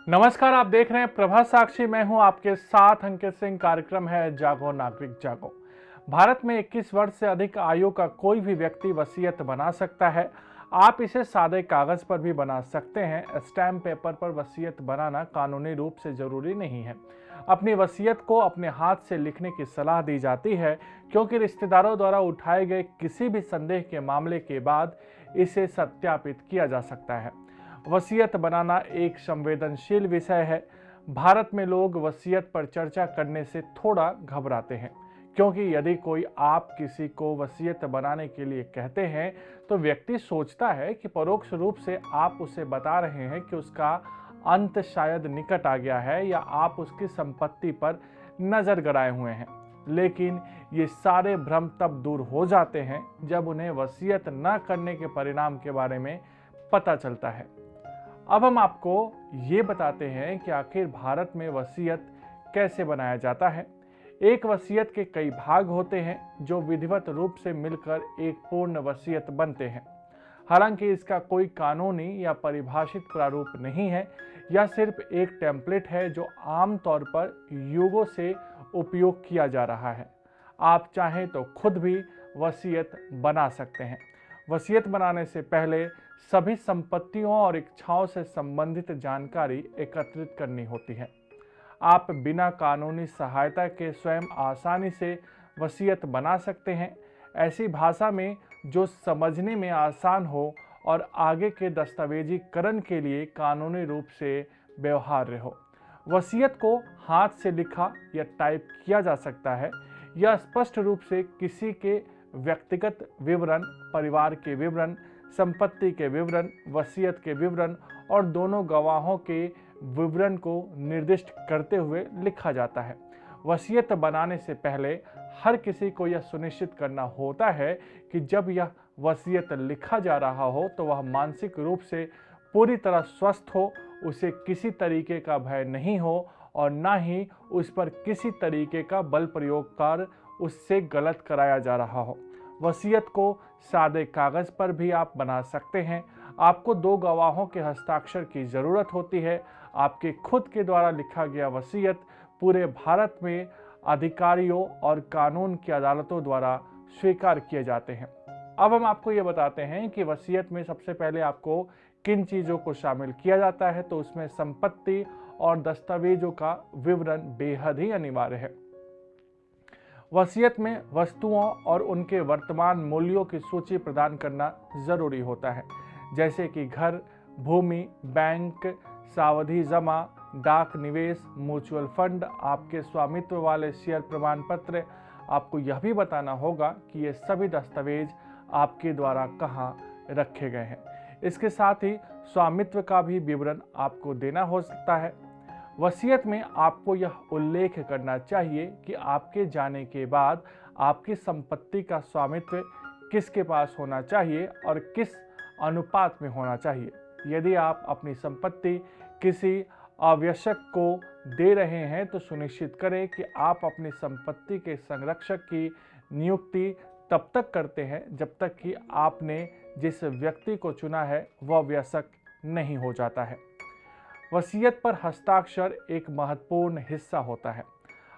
नमस्कार, आप देख रहे हैं प्रभा साक्षी। मैं हूं आपके साथ अंकित सिंह। कार्यक्रम है जागो नागरिक जागो। भारत में 21 वर्ष से अधिक आयु का कोई भी व्यक्ति वसीयत बना सकता है। आप इसे सादे कागज पर भी बना सकते हैं। स्टैम्प पेपर पर वसीयत बनाना कानूनी रूप से जरूरी नहीं है। अपनी वसीयत को अपने हाथ से लिखने की सलाह दी जाती है, क्योंकि रिश्तेदारों द्वारा उठाए गए किसी भी संदेह के मामले के बाद इसे सत्यापित किया जा सकता है। वसीयत बनाना एक संवेदनशील विषय है। भारत में लोग वसीयत पर चर्चा करने से थोड़ा घबराते हैं, क्योंकि यदि कोई आप किसी को वसीयत बनाने के लिए कहते हैं तो व्यक्ति सोचता है कि परोक्ष रूप से आप उसे बता रहे हैं कि उसका अंत शायद निकट आ गया है या आप उसकी संपत्ति पर नजर गड़ाए हुए हैं। लेकिन ये सारे भ्रम तब दूर हो जाते हैं जब उन्हें वसीयत न करने के परिणाम के बारे में पता चलता है। अब हम आपको ये बताते हैं कि आखिर भारत में वसीयत कैसे बनाया जाता है। एक वसीयत के कई भाग होते हैं जो विधिवत रूप से मिलकर एक पूर्ण वसीयत बनते हैं। हालांकि इसका कोई कानूनी या परिभाषित प्रारूप नहीं है। यह सिर्फ एक टेम्पलेट है जो आमतौर पर युगों से उपयोग किया जा रहा है। आप चाहें तो खुद भी वसीयत बना सकते हैं। वसीयत बनाने से पहले सभी संपत्तियों और इच्छाओं से संबंधित जानकारी एकत्रित करनी होती है। आप बिना कानूनी सहायता के स्वयं आसानी से वसीयत बना सकते हैं, ऐसी भाषा में जो समझने में आसान हो और आगे के दस्तावेजीकरण के लिए कानूनी रूप से व्यवहार्य हो। वसीयत को हाथ से लिखा या टाइप किया जा सकता है। यह स्पष्ट रूप से किसी के व्यक्तिगत विवरण, परिवार के विवरण, संपत्ति के विवरण, वसीयत के विवरण और दोनों गवाहों के विवरण को निर्दिष्ट करते हुए लिखा जाता है। वसीयत बनाने से पहले हर किसी को यह सुनिश्चित करना होता है कि जब यह वसीयत लिखा जा रहा हो तो वह मानसिक रूप से पूरी तरह स्वस्थ हो, उसे किसी तरीके का भय नहीं हो और ना ही उस पर किसी तरीके का बल प्रयोग कर उससे गलत कराया जा रहा हो। वसीयत को सादे कागज पर भी आप बना सकते हैं। आपको 2 गवाहों के हस्ताक्षर की जरूरत होती है। आपके खुद के द्वारा लिखा गया वसीयत पूरे भारत में अधिकारियों और कानून की अदालतों द्वारा स्वीकार किए जाते हैं। अब हम आपको ये बताते हैं कि वसीयत में सबसे पहले आपको किन चीज़ों को शामिल किया जाता है। तो उसमें संपत्ति और दस्तावेजों का विवरण बेहद ही अनिवार्य है। वसीयत में वस्तुओं और उनके वर्तमान मूल्यों की सूची प्रदान करना जरूरी होता है, जैसे कि घर, भूमि, बैंक, सावधि जमा, डाक निवेश, म्यूचुअल फंड, आपके स्वामित्व वाले शेयर प्रमाण पत्र। आपको यह भी बताना होगा कि ये सभी दस्तावेज आपके द्वारा कहाँ रखे गए हैं। इसके साथ ही स्वामित्व का भी विवरण आपको देना हो सकता है। वसीयत में आपको यह उल्लेख करना चाहिए कि आपके जाने के बाद आपकी संपत्ति का स्वामित्व किसके पास होना चाहिए और किस अनुपात में होना चाहिए। यदि आप अपनी संपत्ति किसी आवश्यक को दे रहे हैं तो सुनिश्चित करें कि आप अपनी संपत्ति के संरक्षक की नियुक्ति तब तक करते हैं जब तक कि आपने जिस व्यक्ति को चुना है वह वयस्क नहीं हो जाता है। वसीयत पर हस्ताक्षर एक महत्वपूर्ण हिस्सा होता है।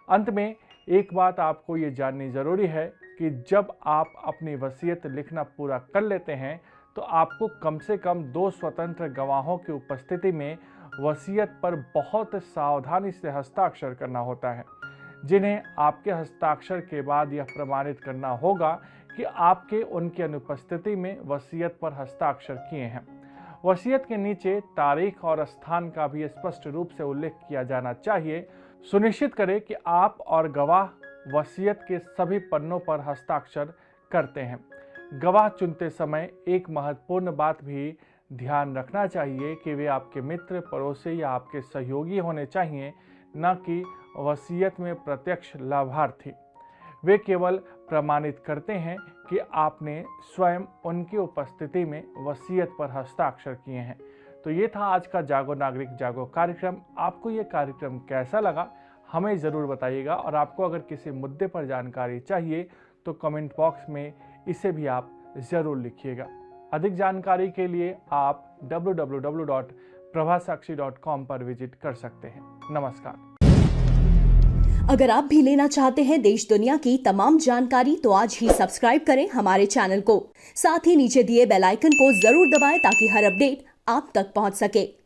अंत में एक बात आपको ये जाननी जरूरी है कि जब आप अपनी वसीयत लिखना पूरा कर लेते हैं तो आपको कम से कम 2 स्वतंत्र गवाहों की उपस्थिति में वसीयत पर बहुत सावधानी से हस्ताक्षर करना होता है, जिन्हें आपके हस्ताक्षर के बाद यह प्रमाणित करना होगा कि आपके उनकी अनुपस्थिति में वसीयत पर हस्ताक्षर किए हैं। वसीयत के नीचे तारीख और स्थान का भी स्पष्ट रूप से उल्लेख किया जाना चाहिए। सुनिश्चित करें कि आप और गवाह वसीयत के सभी पन्नों पर हस्ताक्षर करते हैं। गवाह चुनते समय एक महत्वपूर्ण बात भी ध्यान रखना चाहिए कि वे आपके मित्र, पड़ोसी या आपके सहयोगी होने चाहिए, न कि वसीयत में प्रत्यक्ष लाभार्थी। वे केवल प्रमाणित करते हैं कि आपने स्वयं उनकी उपस्थिति में वसीयत पर हस्ताक्षर किए हैं। तो ये था आज का जागो नागरिक जागो कार्यक्रम। आपको ये कार्यक्रम कैसा लगा हमें ज़रूर बताइएगा, और आपको अगर किसी मुद्दे पर जानकारी चाहिए तो कमेंट बॉक्स में इसे भी आप ज़रूर लिखिएगा। अधिक जानकारी के लिए आप www प्रभासाक्षी.com पर विजिट कर सकते हैं। नमस्कार। अगर आप भी लेना चाहते हैं देश दुनिया की तमाम जानकारी तो आज ही सब्सक्राइब करें हमारे चैनल को। साथ ही नीचे दिए बेल आइकन को जरूर दबाएं ताकि हर अपडेट आप तक पहुंच सके।